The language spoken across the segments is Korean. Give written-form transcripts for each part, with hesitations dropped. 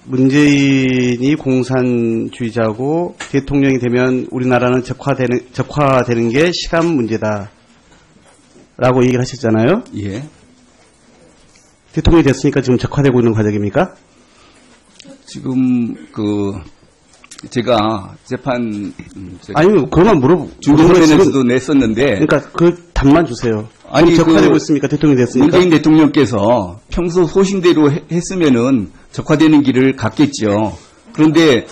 문재인이 공산주의자고 대통령이 되면 우리나라는 적화되는 게 시간 문제다라고 얘기를 하셨잖아요. 예. 대통령이 됐으니까 지금 적화되고 있는 과정입니까? 지금 제가 아니 그것만 물어보고 중간에서도 냈었는데. 그러니까 그 답만 주세요. 아니 적화되고 있습니까? 대통령이 됐으니까. 문재인 대통령께서 평소 소신대로 했으면은 적화되는 길을 갔겠죠. 그런데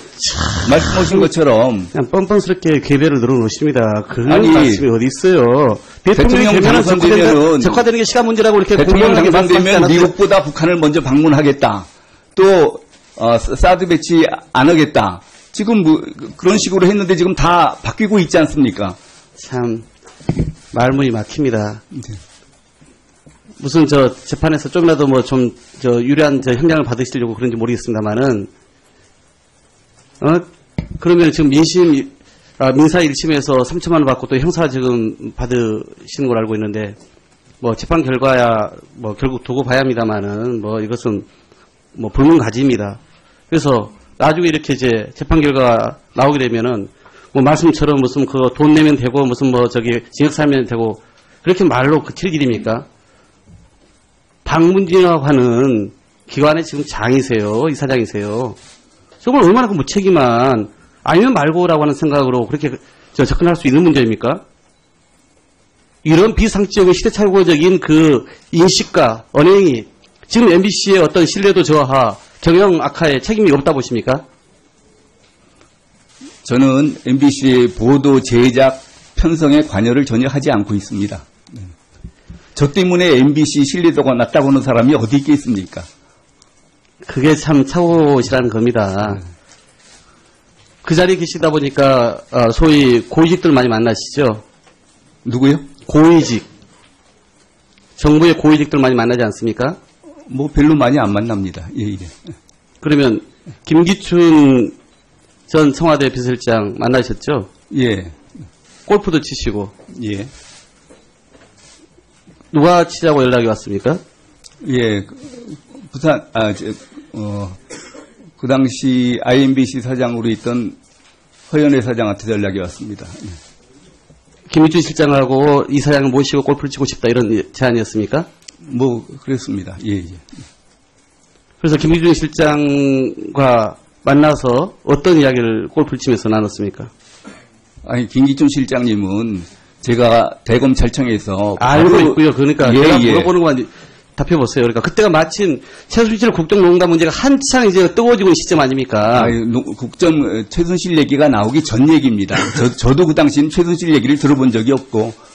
말씀하신 것처럼 그냥 뻔뻔스럽게 궤배를 늘어놓으십니다. 그런 아니, 말씀이 어디 있어요? 대통령 당선되면은 적화되는 게 시간 문제라고 이렇게 대통령 공명하게 당선되면 미국보다 북한을 먼저 방문하겠다. 또 사드 배치 안 하겠다. 지금 그런 식으로 했는데 지금 다 바뀌고 있지 않습니까? 참 말문이 막힙니다. 네. 무슨 재판에서 좀이라도 유리한 형량을 받으시려고 그런지 모르겠습니다만은 그러면 지금 민사 1심에서 3천만 원 받고 또 형사 지금 받으시는 걸 알고 있는데 재판 결과야 결국 두고 봐야 합니다만은 이것은 불문가지입니다. 그래서 나중에 이렇게 이제 재판 결과가 나오게 되면은 말씀처럼 무슨 돈 내면 되고 무슨 징역 살면 되고 그렇게 말로 그칠 일입니까? 박문진이라고 하는 기관의 지금 장이세요. 이사장이세요. 정말 얼마나 무책임한 아니면 말고라고 하는 생각으로 그렇게 접근할 수 있는 문제입니까? 이런 비상식적인 시대착오적인 그 인식과 언행이 지금 MBC의 어떤 신뢰도 저하, 경영 악화에 책임이 없다 보십니까? 저는 MBC의 보도 제작 편성에 관여를 전혀 하지 않고 있습니다. 저 때문에 MBC 신뢰도가 낮다고 하는 사람이 어디 있겠습니까? 그게 참 착오시라는 겁니다. 그 자리에 계시다 보니까 소위 고위직들 많이 만나시죠? 누구요? 고위직. 정부의 고위직들 많이 만나지 않습니까? 별로 많이 안 만납니다. 예. 그러면 김기춘 전 청와대 비서실장 만나셨죠? 예. 골프도 치시고. 예. 누가 치자고 연락이 왔습니까? 예. 그 당시 IMBC 사장으로 있던 허연애 사장한테 연락이 왔습니다. 예. 김기춘 실장하고 이 사장을 모시고 골프를 치고 싶다 이런 제안이었습니까? 그랬습니다. 예. 그래서 김기춘 실장과 만나서 어떤 이야기를 골프를 치면서 나눴습니까? 아니, 김기춘 실장님은 제가 대검찰청에서 알고 있고요. 그러니까 제가 물어보는 것만 답해보세요. 그러니까 그때가 마침 최순실 국정농단 문제가 한창 이제 뜨거워지고 있는 시점 아닙니까? 최순실 얘기가 나오기 전 얘기입니다. 저도 그 당시엔 최순실 얘기를 들어본 적이 없고.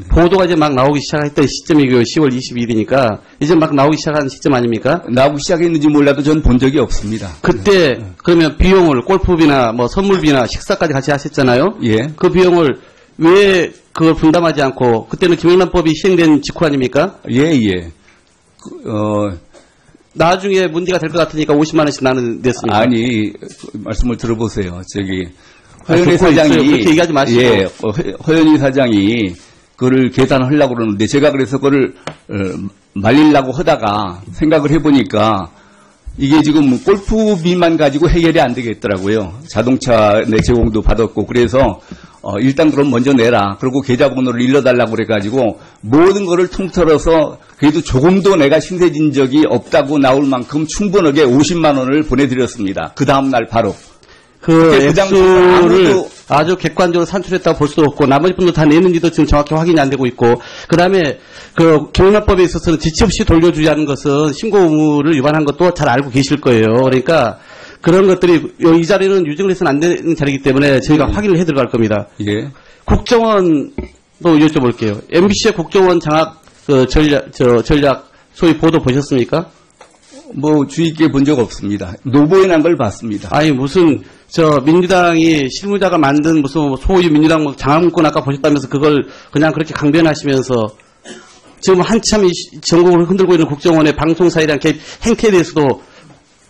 보도가 이제 막 나오기 시작했던 시점이고요. 10월 22일이니까 이제 막 나오기 시작한 시점 아닙니까? 나오기 시작했는지 몰라도 전 본 적이 없습니다. 그때 그러면 비용을 골프비나 선물비나 식사까지 같이 하셨잖아요. 예. 그 비용을 왜 그걸 분담하지 않고 그때는 김영란법이 시행된 직후 아닙니까? 예. 나중에 문제가 될 것 같으니까 50만 원씩 나는 냈습니다. 아니, 말씀을 들어보세요. 허연희 사장이 그렇게 얘기하지 마시고. 예, 허연희 사장이 그거를 계산하려고 그러는데 제가 그래서 그거를 말리려고 하다가 생각을 해보니까 이게 지금 골프비만 가지고 해결이 안 되겠더라고요. 자동차 내 제공도 받았고 그래서 일단 그럼 먼저 내라. 그리고 계좌번호를 일러달라고 그래가지고 모든 거를 통틀어서 그래도 조금도 내가 신세진 적이 없다고 나올 만큼 충분하게 50만 원을 보내드렸습니다. 그 다음날 바로. 그 액수를 아주 객관적으로 산출했다고 볼 수도 없고 나머지 분도 다 내는지도 지금 정확히 확인이 안 되고 있고 그다음에 그 경영법에 있어서는 지체 없이 돌려주지 않은 것은 신고 의무를 위반한 것도 잘 알고 계실 거예요. 그러니까 그런 것들이 이 자리는 유증을 해서는 안 되는 자리이기 때문에 저희가 확인을 해 들어갈 겁니다. 예. 국정원도 여쭤볼게요. MBC의 국정원 장악 전략 소위 보도 보셨습니까? 주의 있게 본 적 없습니다. 노보에 난 걸 봤습니다. 아니 무슨 민주당이 실무자가 만든 무슨 소위 민주당 장학문건 아까 보셨다면서 그걸 그냥 그렇게 강변하시면서 지금 한참 전국을 흔들고 있는 국정원의 방송사에 대한 개입 행태에 대해서도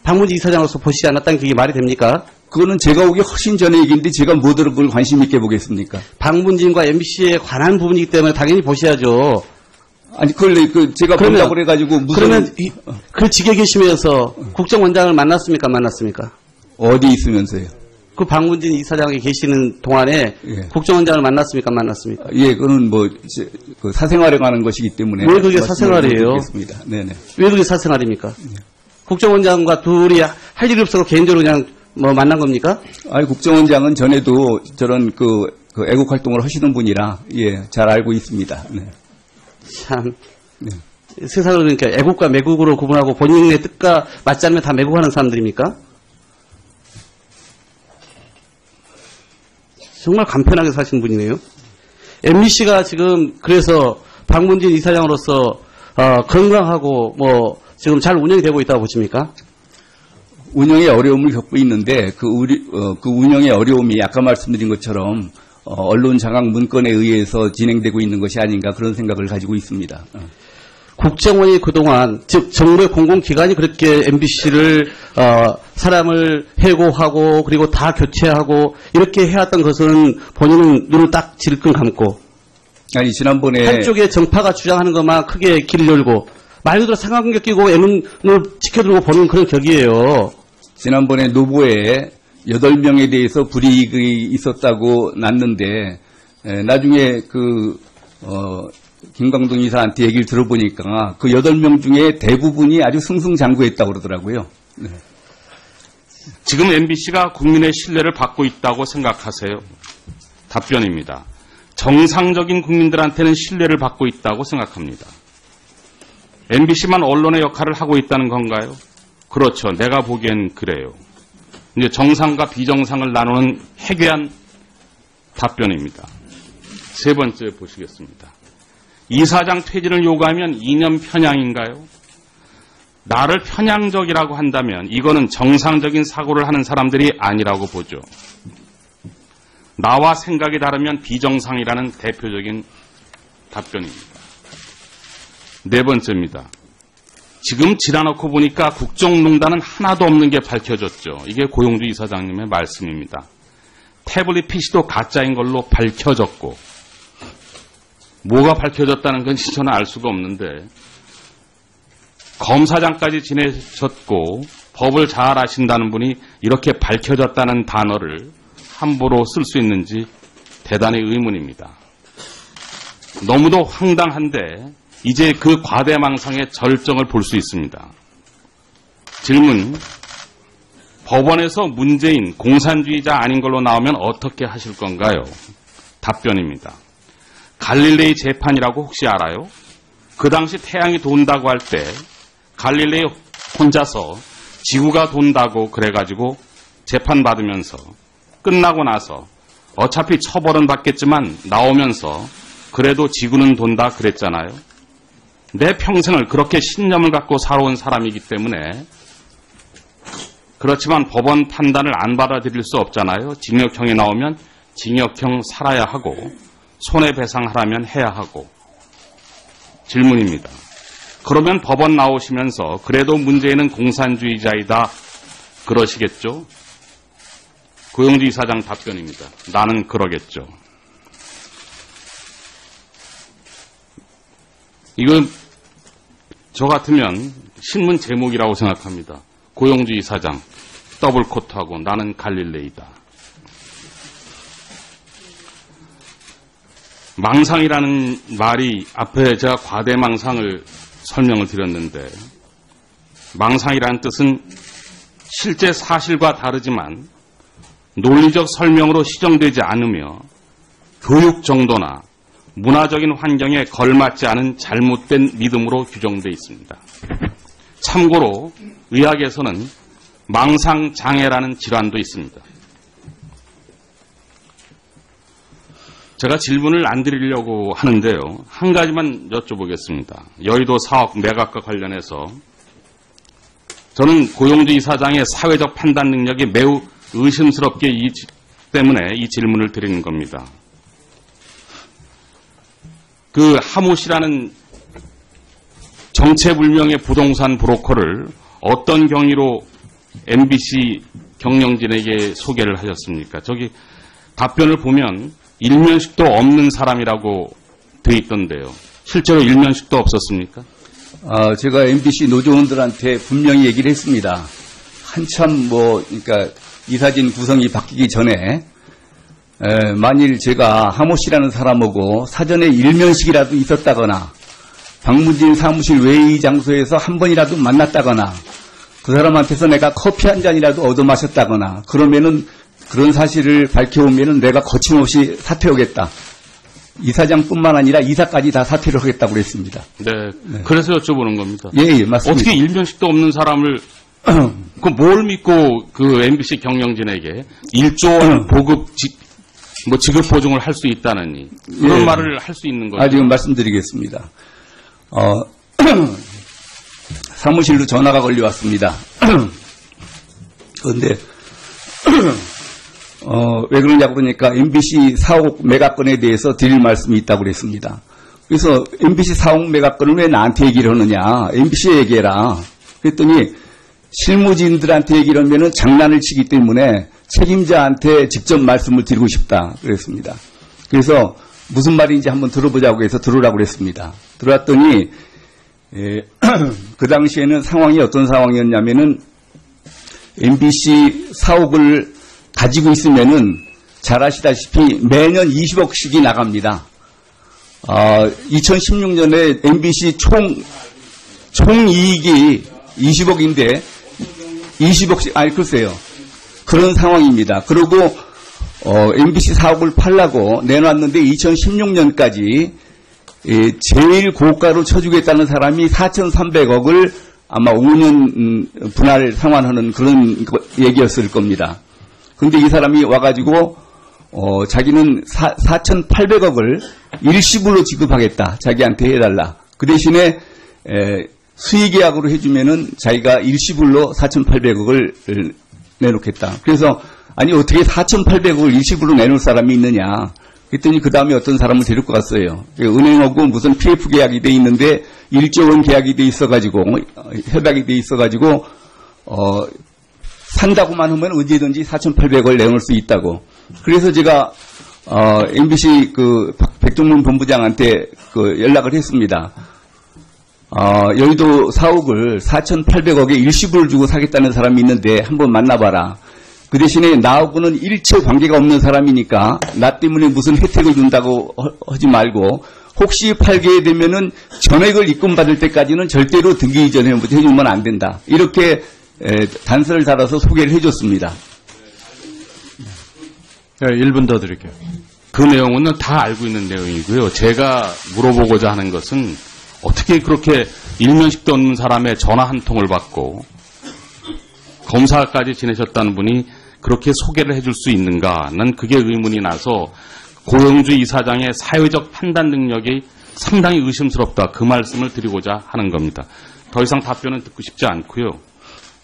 박문진 이사장으로서 보시지 않았다는 그게 말이 됩니까? 그거는 제가 오기 훨씬 전에 얘기인데 제가 뭐들을 그걸 관심 있게 보겠습니까? 박문진과 MBC에 관한 부분이기 때문에 당연히 보셔야죠. 아니, 제가 본다고 그래가지고 무슨. 그러면 그 직에 계시면서 국정원장을 만났습니까? 만났습니까? 어디 있으면서요? 그 박문진 이사장이 계시는 동안에 예. 국정원장을 만났습니까? 만났습니까? 예, 그건 그 사생활에 관한 것이기 때문에. 왜 그게 사생활이에요? 네네. 왜 그게 사생활입니까? 국정원장과 둘이 할 일이 없어서 개인적으로 그냥 뭐 만난 겁니까? 아니, 국정원장은 전에도 저런 그 애국 활동을 하시는 분이라, 예, 잘 알고 있습니다. 네. 참. 네. 세상을 그러니까 애국과 매국으로 구분하고 본인의 뜻과 맞지 않으면 다 매국하는 사람들입니까? 정말 간편하게 사신 분이네요. MBC가 지금 그래서 박문진 이사장으로서 건강하고 뭐 지금 잘 운영이 되고 있다고 보십니까? 운영에 어려움을 겪고 있는데 그 운영의 어려움이 아까 말씀드린 것처럼 언론 장악 문건에 의해서 진행되고 있는 것이 아닌가 그런 생각을 가지고 있습니다. 국정원이 그동안 즉 정부의 공공기관이 그렇게 MBC를 사람을 해고하고 그리고 다 교체하고 이렇게 해왔던 것은 본인은 눈을 딱 질끈 감고 아니 지난번에 한쪽의 정파가 주장하는 것만 크게 길을 열고 말 그대로 상관관계 끼고 애눈을 지켜들고 보는 그런 격이에요. 지난번에 노보에 8명에 대해서 불이익이 있었다고 났는데 나중에 김광동 이사한테 얘기를 들어보니까 그 8명 중에 대부분이 아주 승승장구했다고 그러더라고요. 네. 지금 MBC가 국민의 신뢰를 받고 있다고 생각하세요? 답변입니다. 정상적인 국민들한테는 신뢰를 받고 있다고 생각합니다. MBC만 언론의 역할을 하고 있다는 건가요? 그렇죠. 내가 보기엔 그래요. 이제 정상과 비정상을 나누는 해괴한 답변입니다. 세 번째 보시겠습니다. 이사장 퇴진을 요구하면 이념 편향인가요? 나를 편향적이라고 한다면 이거는 정상적인 사고를 하는 사람들이 아니라고 보죠. 나와 생각이 다르면 비정상이라는 대표적인 답변입니다. 네 번째입니다. 지금 지나놓고 보니까 국정농단은 하나도 없는 게 밝혀졌죠. 이게 고용주 이사장님의 말씀입니다. 태블릿 PC도 가짜인 걸로 밝혀졌고 뭐가 밝혀졌다는 건 저는 알 수가 없는데 검사장까지 지내셨고 법을 잘 아신다는 분이 이렇게 밝혀졌다는 단어를 함부로 쓸 수 있는지 대단히 의문입니다. 너무도 황당한데 이제 그 과대망상의 절정을 볼 수 있습니다. 질문, 법원에서 문재인 공산주의자 아닌 걸로 나오면 어떻게 하실 건가요? 답변입니다. 갈릴레이 재판이라고 혹시 알아요? 그 당시 태양이 돈다고 할 때 갈릴레이 혼자서 지구가 돈다고 그래가지고 재판받으면서 끝나고 나서 어차피 처벌은 받겠지만 나오면서 그래도 지구는 돈다 그랬잖아요. 내 평생을 그렇게 신념을 갖고 살아온 사람이기 때문에 그렇지만 법원 판단을 안 받아들일 수 없잖아요. 징역형이 나오면 징역형 살아야 하고 손해배상하라면 해야 하고. 질문입니다. 그러면 법원 나오시면서 그래도 문재인은 공산주의자이다 그러시겠죠? 고용주 이사장 답변입니다. 나는 그러겠죠. 이건 저 같으면 신문 제목이라고 생각합니다. 고용주 이사장 더블 코트하고 나는 갈릴레이다. 망상이라는 말이 앞에 제가 과대망상을 설명을 드렸는데 망상이라는 뜻은 실제 사실과 다르지만 논리적 설명으로 시정되지 않으며 교육 정도나 문화적인 환경에 걸맞지 않은 잘못된 믿음으로 규정되어 있습니다. 참고로 의학에서는 망상장애라는 질환도 있습니다. 제가 질문을 안 드리려고 하는데요. 한 가지만 여쭤보겠습니다. 여의도 사업 매각과 관련해서 저는 고용주 이사장의 사회적 판단 능력이 매우 의심스럽기 때문에 이 질문을 드리는 겁니다. 그 하모시라는 정체불명의 부동산 브로커를 어떤 경위로 MBC 경영진에게 소개를 하셨습니까? 저기 답변을 보면 일면식도 없는 사람이라고 돼 있던데요. 실제로 일면식도 없었습니까? 제가 MBC 노조원들한테 분명히 얘기를 했습니다. 한참 그러니까 이사진 구성이 바뀌기 전에 만일 제가 하모 씨라는 사람하고 사전에 일면식이라도 있었다거나 박문진 사무실 회의 장소에서 한 번이라도 만났다거나 그 사람한테서 내가 커피 한 잔이라도 얻어 마셨다거나 그러면은 그런 사실을 밝혀오면은 내가 거침없이 사퇴하겠다. 이사장뿐만 아니라 이사까지 다 사퇴를 하겠다고 그랬습니다. 네. 그래서 여쭤보는 겁니다. 예, 맞습니다. 어떻게 일면식도 없는 사람을 뭘 믿고 그 MBC 경영진에게 1조 원 보급 지급 보증을 할 수 있다느니 그런 예. 말을 할 수 있는 거죠. 지금 말씀드리겠습니다. 사무실로 전화가 걸려왔습니다. 그런데 왜 그러냐고 그러니까 MBC 4억 매각건에 대해서 드릴 말씀이 있다고 그랬습니다. 그래서 MBC 4억 매각건을 왜 나한테 얘기를 하느냐, MBC에 얘기해라. 그랬더니 실무진들한테 얘기를 하면은 장난을 치기 때문에 책임자한테 직접 말씀을 드리고 싶다 그랬습니다. 그래서 무슨 말인지 한번 들어보자고 해서 들으라고 그랬습니다. 들어왔더니 그 당시에는 상황이 어떤 상황이었냐면은 MBC 사옥을 가지고 있으면은 잘 아시다시피 매년 20억씩이 나갑니다. 2016년에 MBC 총이익이 20억인데 20억씩 글쎄요. 그런 상황입니다. 그리고 MBC 사옥을 팔라고 내놨는데 2016년까지 제일 고가로 쳐주겠다는 사람이 4,300억을 아마 5년 분할 상환하는 그런 얘기였을 겁니다. 근데 이 사람이 와가지고 자기는 4,800억을 일시불로 지급하겠다. 자기한테 해달라. 그 대신에 수의계약으로 해주면은 자기가 일시불로 4,800억을 내놓겠다. 그래서 아니 어떻게 4,800억을 일시불로 내놓을 사람이 있느냐. 그랬더니 그 다음에 어떤 사람을 데리고 갔어요. 은행하고 무슨 PF 계약이 돼 있는데 1조 원 계약이 돼 있어가지고 협약이 돼 있어가지고 산다고만 하면 언제든지 4,800억을 내놓을 수 있다고. 그래서 제가 MBC 백종문 본부장한테 연락을 했습니다. 여의도 사옥을 4,800억에 일시불을 주고 사겠다는 사람이 있는데 한번 만나봐라. 그 대신에 나하고는 일체 관계가 없는 사람이니까 나 때문에 무슨 혜택을 준다고 하지 말고 혹시 팔게 되면은 전액을 입금받을 때까지는 절대로 등기 이전에 해주면 안 된다. 이렇게 단서를 달아서 소개를 해줬습니다. 네, 1분 더 드릴게요. 그 내용은 다 알고 있는 내용이고요. 제가 물어보고자 하는 것은 어떻게 그렇게 일면식도 없는 사람의 전화 한 통을 받고 검사까지 지내셨다는 분이 그렇게 소개를 해줄 수 있는가? 난 그게 의문이 나서 고영주 이사장의 사회적 판단 능력이 상당히 의심스럽다. 그 말씀을 드리고자 하는 겁니다. 더 이상 답변은 듣고 싶지 않고요.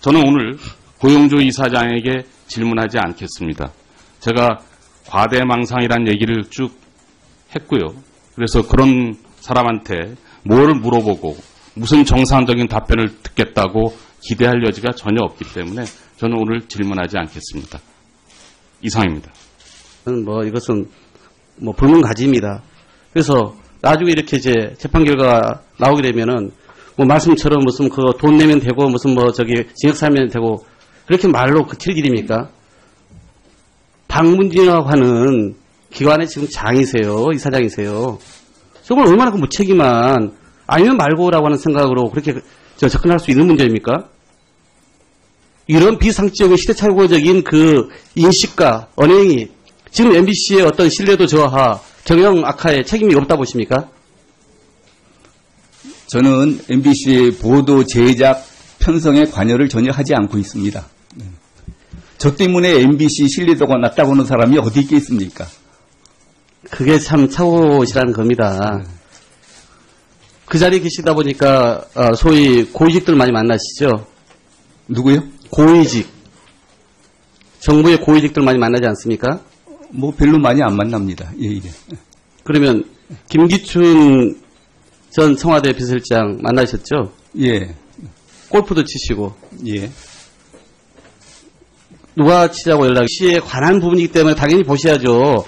저는 오늘 고영주 이사장에게 질문하지 않겠습니다. 제가 과대망상이라는 얘기를 쭉 했고요. 그래서 그런 사람한테 뭘 물어보고 무슨 정상적인 답변을 듣겠다고 기대할 여지가 전혀 없기 때문에 저는 오늘 질문하지 않겠습니다. 이상입니다. 이것은 불문가지입니다. 그래서 나중에 이렇게 이제 재판 결과가 나오게 되면은 말씀처럼 무슨 돈 내면 되고 무슨 징역 살면 되고 그렇게 말로 그칠 일입니까? 박문진이라고 하는 기관의 지금 장이세요. 이사장이세요. 정말 얼마나 무책임한 아니면 말고라고 하는 생각으로 그렇게 접근할 수 있는 문제입니까? 이런 비상식적인 시대착오적인 인식과 언행이 지금 MBC의 어떤 신뢰도 저하, 경영 악화에 책임이 없다 보십니까? 저는 MBC의 보도 제작 편성에 관여를 전혀 하지 않고 있습니다. 저 때문에 MBC 신뢰도가 낮다고 하는 사람이 어디 있겠습니까? 그게 참 착오시라는 겁니다. 그 자리에 계시다 보니까 소위 고위직들 많이 만나시죠? 누구요? 고위직. 정부의 고위직들 많이 만나지 않습니까? 별로 많이 안 만납니다. 예. 그러면 김기춘 전 청와대 비서실장 만나셨죠? 예. 골프도 치시고. 예. 누가 치자고 연락이 시에 관한 부분이기 때문에 당연히 보셔야죠.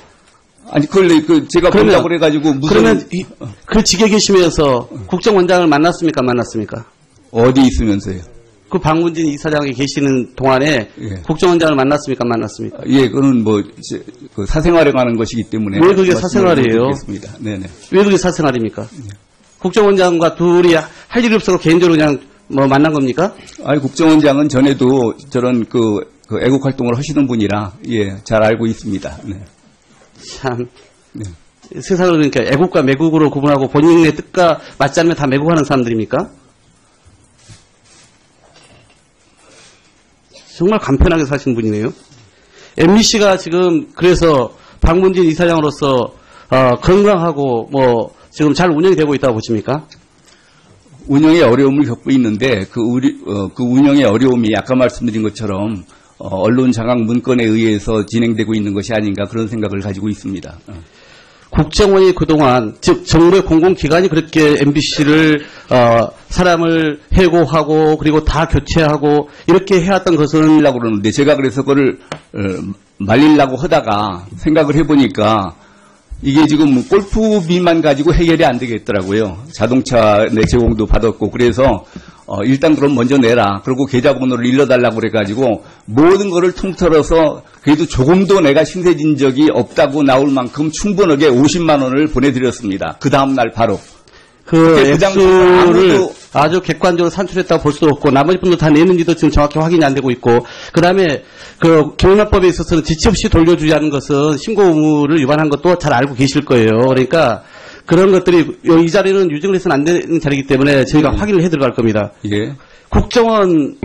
아니, 제가 그러면- 본다고 그래가지고 무슨. 그러면 그 직에 계시면서 국정원장을 만났습니까? 만났습니까? 어디 있으면서요? 그 박문진 이사장이 계시는 동안에 예. 국정원장을 만났습니까? 만났습니까? 예, 그건 그 사생활에 관한 것이기 때문에. 왜 그게 말씀을 사생활이에요? 못 드리겠습니까? 네네. 왜 그게 사생활입니까? 국정원장과 둘이 할 일이 없어서 개인적으로 그냥 만난 겁니까? 아니, 국정원장은 전에도 저런 그 애국 활동을 하시는 분이라, 예, 잘 알고 있습니다. 네. 참. 네. 세상을 그러니까 애국과 매국으로 구분하고 본인의 뜻과 맞지 않으면 다 매국하는 사람들입니까? 정말 간편하게 사신 분이네요. MBC가 지금 그래서 박문진 이사장으로서 건강하고 지금 잘 운영이 되고 있다고 보십니까? 운영에 어려움을 겪고 있는데 그 운영의 어려움이 아까 말씀드린 것처럼 언론 장악 문건에 의해서 진행되고 있는 것이 아닌가 그런 생각을 가지고 있습니다. 국정원이 그동안 즉 정부의 공공기관이 그렇게 MBC를 사람을 해고하고 그리고 다 교체하고 이렇게 해왔던 것은 하려고 그러는데 제가 그래서 그거를 말리려고 하다가 생각을 해보니까 이게 지금 골프비만 가지고 해결이 안 되겠더라고요. 자동차 내 제공도 받았고 그래서 일단 그럼 먼저 내라. 그리고 계좌번호를 일러달라고 그래가지고 모든 거를 통틀어서 그래도 조금도 내가 신세진 적이 없다고 나올 만큼 충분하게 50만 원을 보내드렸습니다. 그 다음날 바로. 그 당시 액수를 아무도- 아주 객관적으로 산출했다고 볼 수도 없고 나머지 분도 다 내는지도 지금 정확히 확인이 안 되고 있고 그다음에 그 경영법에 있어서는 지체 없이 돌려주지 않은 것은 신고 의무를 위반한 것도 잘 알고 계실 거예요. 그러니까 그런 것들이 이 자리는 유증을 해서는 안 되는 자리이기 때문에 저희가 확인을 해 들어갈 겁니다. 예. 국정원도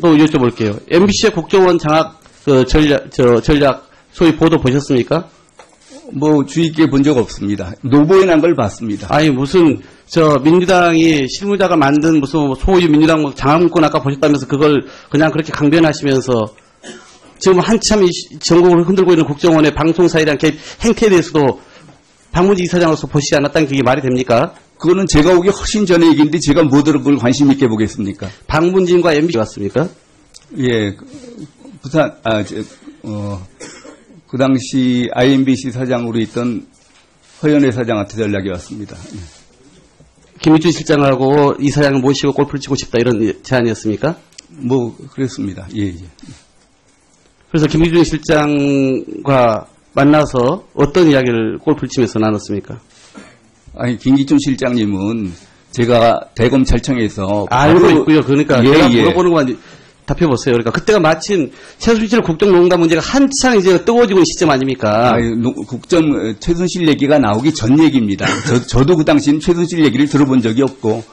여쭤볼게요. MBC의 국정원 장악 전략 소위 보도 보셨습니까? 주의 깊게 본 적 없습니다. 노보에 난 걸 봤습니다. 아니 무슨 민주당이 실무자가 만든 무슨 소위 민주당 장학문건 아까 보셨다면서 그걸 그냥 그렇게 강변하시면서 지금 한참 전국을 흔들고 있는 국정원의 방송사에 대한 개입 행태에 대해서도 박문진 이사장으로서 보시지 않았다는 게 이게 말이 됩니까? 그거는 제가 오기 훨씬 전의 얘기인데 제가 뭐들을 그걸 관심 있게 보겠습니까? 박문진과 MBC 왔습니까? 예, 부산, 그 당시 IMBC 사장으로 있던 허연애 사장한테 연락이 왔습니다. 김일준 실장하고 이사장을 모시고 골프를 치고 싶다 이런 제안이었습니까? 그랬습니다. 예, 예. 그래서 김일준 실장과 만나서 어떤 이야기를 골프를 치면서 나눴습니까? 아니, 김기춘 실장님은 제가 대검찰청에서 알고 바로- 있고요. 그러니까 예, 제가 예. 물어보는 건 답해보세요. 그러니까 그때가 마침 최순실 국정농단 문제가 한창 이제 뜨거워지고 있는 시점 아닙니까? 최순실 얘기가 나오기 전 얘기입니다. 저도 그 당시엔 최순실 얘기를 들어본 적이 없고,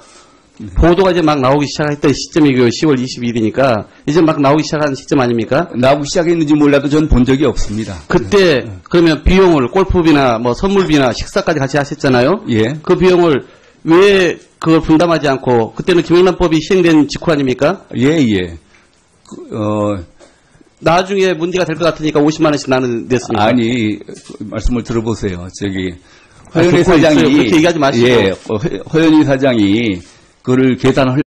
보도가 이제 막 나오기 시작했던 시점이고요. 10월 22일이니까 이제 막 나오기 시작한 시점 아닙니까? 나오기 시작했는지 몰라도 전 본 적이 없습니다. 그때 그러면 비용을 골프비나 선물비나 식사까지 같이 하셨잖아요. 예. 그 비용을 왜 그걸 분담하지 않고 그때는 김영란법이 시행된 직후 아닙니까? 예, 예. 나중에 문제가 될 것 같으니까 50만 원씩 나는 냈습니다. 아니, 말씀을 들어보세요. 아, 허연희 듣고 사장이. 있어요. 그렇게 얘기하지 마시고. 예, 허연희 사장이 그거를 계산을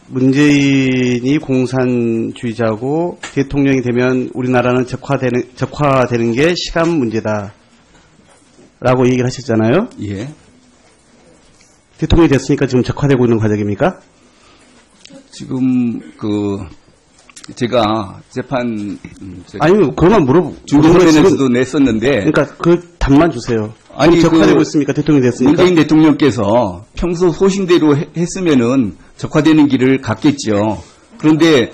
문재인이 공산주의자고 대통령이 되면 우리나라는 적화되는 게 시간 문제다. 라고 얘기를 하셨잖아요. 예. 대통령이 됐으니까 지금 적화되고 있는 과정입니까? 지금 제가 재판 아니면 그것만 물어보고. 중대법원에서도 냈었는데 그러니까 그 답만 주세요. 아니, 지금 적화되고 있습니까? 대통령이 됐으니까. 문재인 대통령께서 평소 소신대로 했으면은 적화되는 길을 갔겠죠. 그런데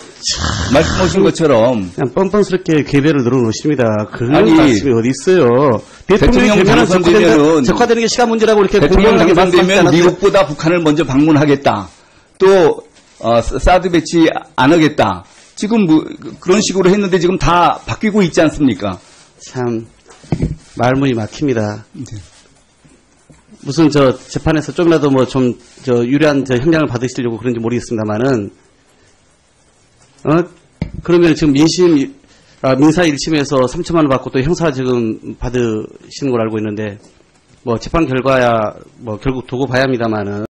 말씀하신 것처럼 그냥 뻔뻔스럽게 궤배를 늘어놓으십니다. 그런 아니, 말씀이 어디 있어요. 대통령 되면은 당선되면은 적화되는 게 시간 문제라고 이렇게 대통령 공명하게 말씀하지 당선되면 않았어요? 미국보다 북한을 먼저 방문하겠다. 또 사드 배치 안 하겠다. 지금 그런 식으로 했는데 지금 다 바뀌고 있지 않습니까? 참 말문이 막힙니다. 네. 무슨 재판에서 좀이라도 유리한 형량을 받으시려고 그런지 모르겠습니다만은 그러면 지금 민사 1심에서 3천만 원 받고 또 형사 지금 받으시는 걸 알고 있는데 재판 결과야 결국 두고 봐야 합니다만은